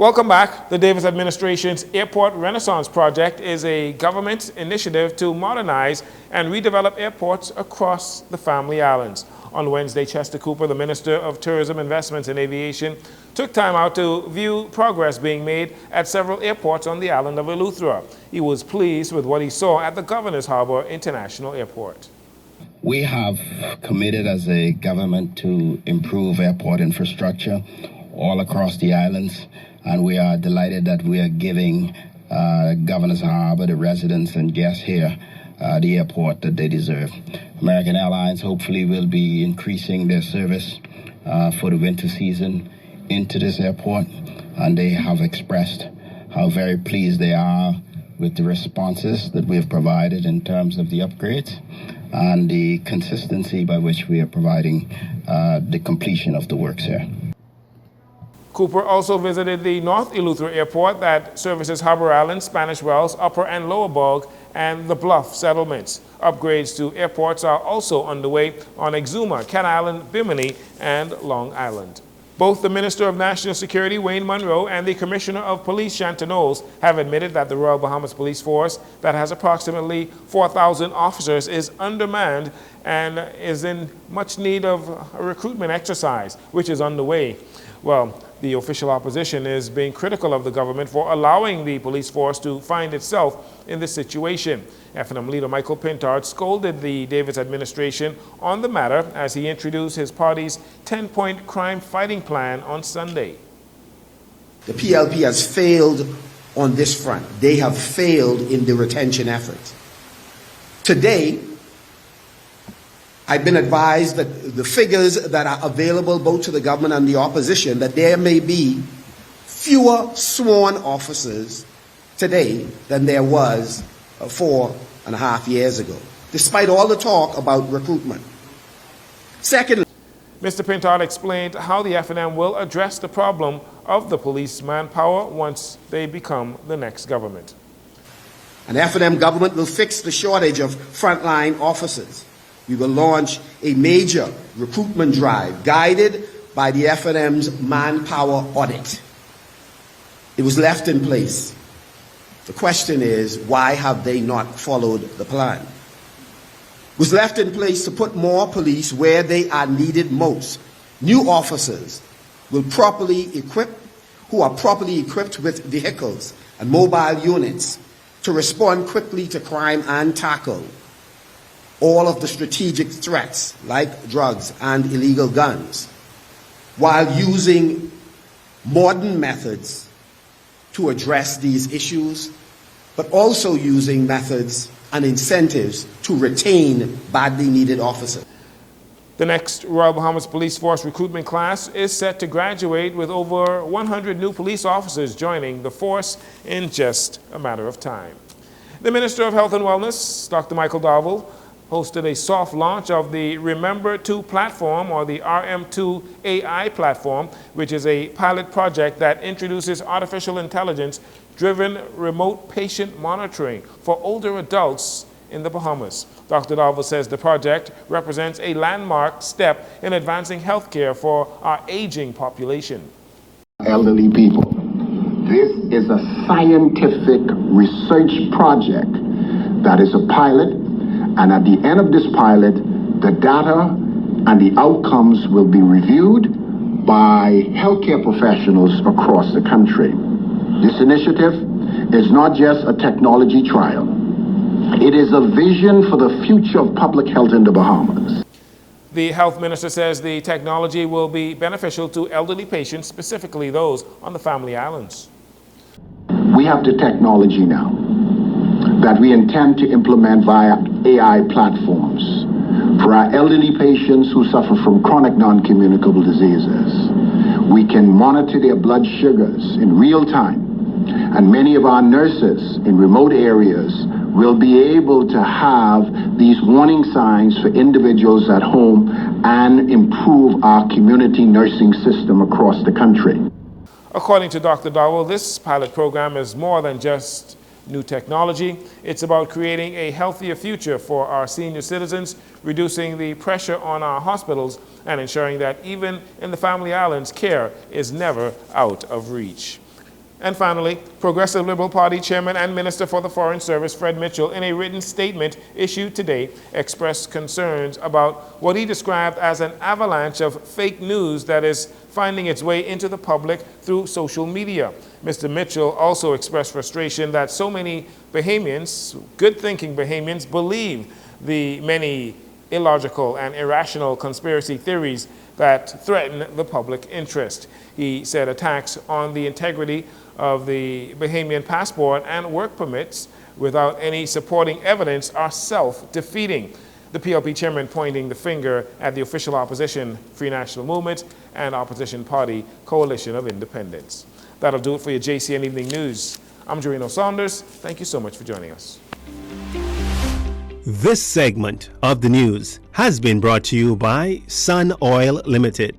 Welcome back. The Davis administration's Airport Renaissance Project is a government initiative to modernize and redevelop airports across the Family Islands. On Wednesday, Chester Cooper, the Minister of Tourism, Investments and Aviation, took time out to view progress being made at several airports on the island of Eleuthera. He was pleased with what he saw at the Governor's Harbor International Airport. We have committed as a government to improve airport infrastructure all across the islands, and we are delighted that we are giving Governor's Harbor, the residents and guests here, the airport that they deserve. American Airlines hopefully will be increasing their service for the winter season into this airport, and they have expressed how very pleased they are with the responses that we have provided in terms of the upgrades and the consistency by which we are providing the completion of the works here. Cooper also visited the North Eleuthera Airport that services Harbor Island, Spanish Wells, Upper and Lower Bog, and the Bluff settlements. Upgrades to airports are also underway on Exuma, Cat Island, Bimini, and Long Island. Both the Minister of National Security, Wayne Monroe, and the Commissioner of Police, Shanton Knowles, have admitted that the Royal Bahamas Police Force, that has approximately 4,000 officers, is undermanned and is in much need of a recruitment exercise, which is underway. Well, the official opposition is being critical of the government for allowing the police force to find itself in this situation. FNM leader Michael Pintard scolded the Davis administration on the matter as he introduced his party's 10-point crime fighting plan on Sunday. The PLP has failed on this front. They have failed in the retention effort. Today, I've been advised that the figures that are available both to the government and the opposition, that there may be fewer sworn officers today than there was 4.5 years ago, despite all the talk about recruitment. Secondly, Mr. Pintard explained how the FNM will address the problem of the police manpower once they become the next government. An FNM government will fix the shortage of frontline officers. We will launch a major recruitment drive guided by the FNM's manpower audit. It was left in place. The question is, why have they not followed the plan? It was left in place to put more police where they are needed most. New officers will who are properly equipped with vehicles and mobile units to respond quickly to crime and tackle all of the strategic threats like drugs and illegal guns, while using modern methods to address these issues, but also using methods and incentives to retain badly needed officers. The next Royal Bahamas Police Force recruitment class is set to graduate with over 100 new police officers joining the force in just a matter of time. The Minister of Health and Wellness, Dr. Michael Darville, hosted a soft launch of the Remember2 platform, or the RM2 AI platform, which is a pilot project that introduces artificial intelligence-driven remote patient monitoring for older adults in the Bahamas. Dr. Darville says the project represents a landmark step in advancing healthcare for our aging population. Elderly people. This is a scientific research project that is a pilot. And at the end of this pilot, the data and the outcomes will be reviewed by healthcare professionals across the country. This initiative is not just a technology trial. It is a vision for the future of public health in the Bahamas. The health minister says the technology will be beneficial to elderly patients, specifically those on the Family Islands. We have the technology now that we intend to implement via AI platforms for our elderly patients who suffer from chronic non-communicable diseases. We can monitor their blood sugars in real time, and many of our nurses in remote areas will be able to have these warning signs for individuals at home and improve our community nursing system across the country. According to Dr. Darwell, this pilot program is more than just new technology. It's about creating a healthier future for our senior citizens, reducing the pressure on our hospitals, and ensuring that even in the Family Islands, care is never out of reach. And finally, Progressive Liberal Party Chairman and Minister for the Foreign Service Fred Mitchell, in a written statement issued today, expressed concerns about what he described as an avalanche of fake news that is finding its way into the public through social media. Mr. Mitchell also expressed frustration that so many Bahamians, good-thinking Bahamians, believe the many illogical and irrational conspiracy theories that threaten the public interest. He said attacks on the integrity of the Bahamian passport and work permits without any supporting evidence are self-defeating. The PLP chairman pointing the finger at the official opposition, Free National Movement, and opposition party, Coalition of Independents. That'll do it for your JCN Evening News. I'm Jcn Saunders. Thank you so much for joining us. This segment of the news has been brought to you by Sun Oil Limited.